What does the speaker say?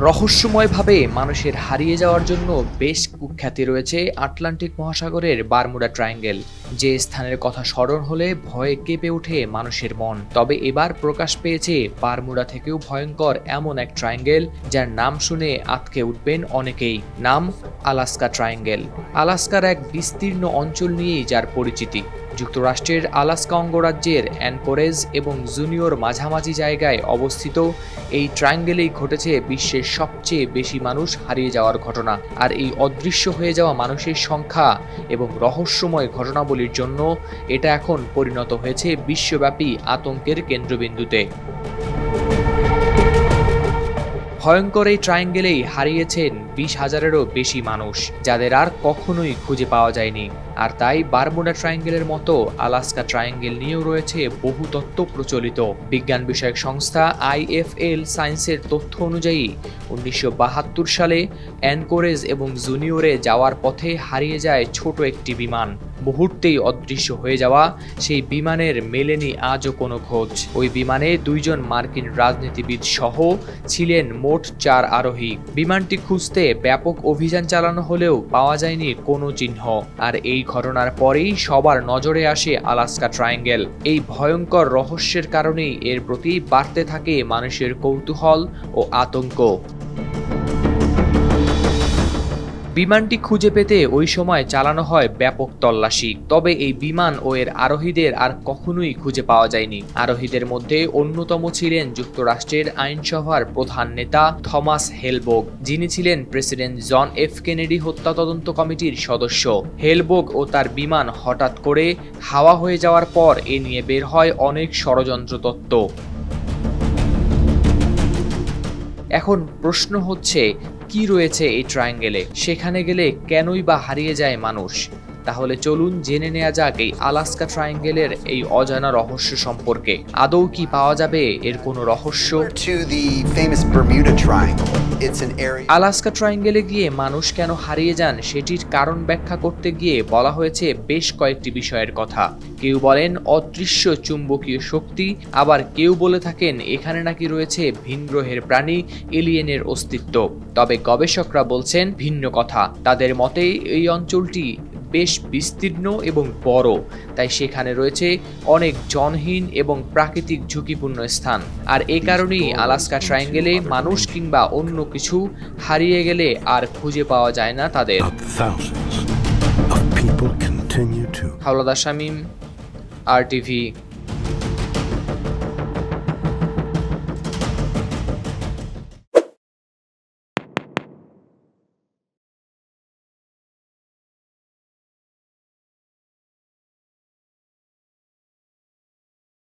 রহস্যময়ভাবে মানুষের হারিয়ে যাওয়ার জন্য বেশ কুখ্যাতি রয়েছে আটলান্টিক মহাসাগরের বারমুডা ট্রায়াঙ্গেল, যে স্থানের কথা স্মরণ হলে ভয়ে কেঁপে ওঠে মানুষের মন। তবে এবার প্রকাশ পেয়েছে বারমুডা থেকেও ভয়ঙ্কর এমন এক ট্রায়াঙ্গেল, যার নাম শুনে আঁতকে উঠবেন অনেকেই। নাম আলাস্কা ট্রায়াঙ্গেল। আলাস্কার এক বিস্তীর্ণ অঞ্চল নিয়েই যার পরিচিতি। যুক্তরাষ্ট্রের আলাস্কা অঙ্গরাজ্যের অ্যানকোরেজ এবং জুনিয়র মাঝামাঝি জায়গায় অবস্থিত এই ট্রায়াঙ্গেলেই ঘটেছে বিশ্বের সবচেয়ে বেশি মানুষ হারিয়ে যাওয়ার ঘটনা। আর এই অদৃশ্য হয়ে যাওয়া মানুষের সংখ্যা এবং রহস্যময় ঘটনাবলীর জন্য এটা এখন পরিণত হয়েছে বিশ্বব্যাপী আতঙ্কের কেন্দ্রবিন্দুতে। ভয়ঙ্কর এই ট্রায়াঙ্গেলেই হারিয়েছেন 20,000-এরও বেশি মানুষ, যাদের আর কখনোই খুঁজে পাওয়া যায়নি। আর তাই বারমুডা ট্রায়াঙ্গেলের মতো আলাস্কা ট্রায়াঙ্গেল নিয়েও রয়েছে বহু তথ্য প্রচলিত। বিজ্ঞান বিষয়ক সংস্থা IFL সায়েন্সের তথ্য অনুযায়ী 1972 সালে অ্যানকোরেজ এবং জুনিয়রে যাওয়ার পথে হারিয়ে যায় ছোট একটি বিমান। মুহূর্তেই অদৃশ্য হয়ে যাওয়া সেই বিমানের মেলেনি আজও কোনো খোঁজ। ওই বিমানে 2 জন মার্কিন রাজনীতিবিদ সহ ছিলেন মোট 4 আরোহী। বিমানটি খুঁজতে ব্যাপক অভিযান চালানো হলেও পাওয়া যায়নি কোনো চিহ্ন। আর এই ঘটনার পরেই সবার নজরে আসে আলাস্কা ট্রায়াঙ্গেল। এই ভয়ঙ্কর রহস্যের কারণেই এর প্রতি বাড়তে থাকে মানুষের কৌতূহল ও আতঙ্ক। বিমানটি খুঁজে পেতে ওই সময় চালানো হয় ব্যাপক তল্লাশি। তবে এই বিমান ও এর আরোহীদের আর কখনোই খুঁজে পাওয়া যায়নি। আরোহীদের মধ্যে অন্যতম ছিলেন যুক্তরাষ্ট্রের আইনসভার প্রধান নেতা থমাস হেলবোগ, যিনি ছিলেন প্রেসিডেন্ট জন এফ কেনেডি হত্যা তদন্ত কমিটির সদস্য। হেলবোগ ও তার বিমান হঠাৎ করে হাওয়া হয়ে যাওয়ার পর এ নিয়ে বের হয় অনেক ষড়যন্ত্র তত্ত্ব। এখন প্রশ্ন হচ্ছে, কি রয়েছে এই ট্রায়াঙ্গেলে? সেখানে গেলে কেনই বা হারিয়ে যায় মানুষ? তাহলে চলুন জেনে নেওয়া যাক এই আলাস্কা ট্রায়াঙ্গেলের এই অজানা রহস্য সম্পর্কে। আদৌ কি পাওয়া যাবে এর কোনো রহস্য? আলাস্কা ট্রায়াঙ্গেলে গিয়ে মানুষ কেন হারিয়ে যান সেটির কারণ ব্যাখ্যা করতে গিয়ে বলা হয়েছে বেশ কয়েকটি বিষয়ের কথা। কেউ বলেন অদৃশ্য চুম্বকীয় শক্তি, আবার কেউ বলে থাকেন এখানে নাকি রয়েছে ভিনগ্রহের প্রাণী, এলিয়েনের অস্তিত্ব। তবে গবেষকরা বলছেন ভিন্ন কথা। তাদের মতে এই অঞ্চলটি বেশ বিস্তীর্ণ এবং বড়, তাই সেখানে রয়েছে অনেক জনহীন এবং প্রাকৃতিক ঝুঁকিপূর্ণ স্থান। আর এ কারণেই আলাস্কা ট্রায়াঙ্গেলে মানুষ কিংবা অন্য কিছু হারিয়ে গেলে আর খুঁজে পাওয়া যায় না তাদের। হাওলাদার শামীম, RTV।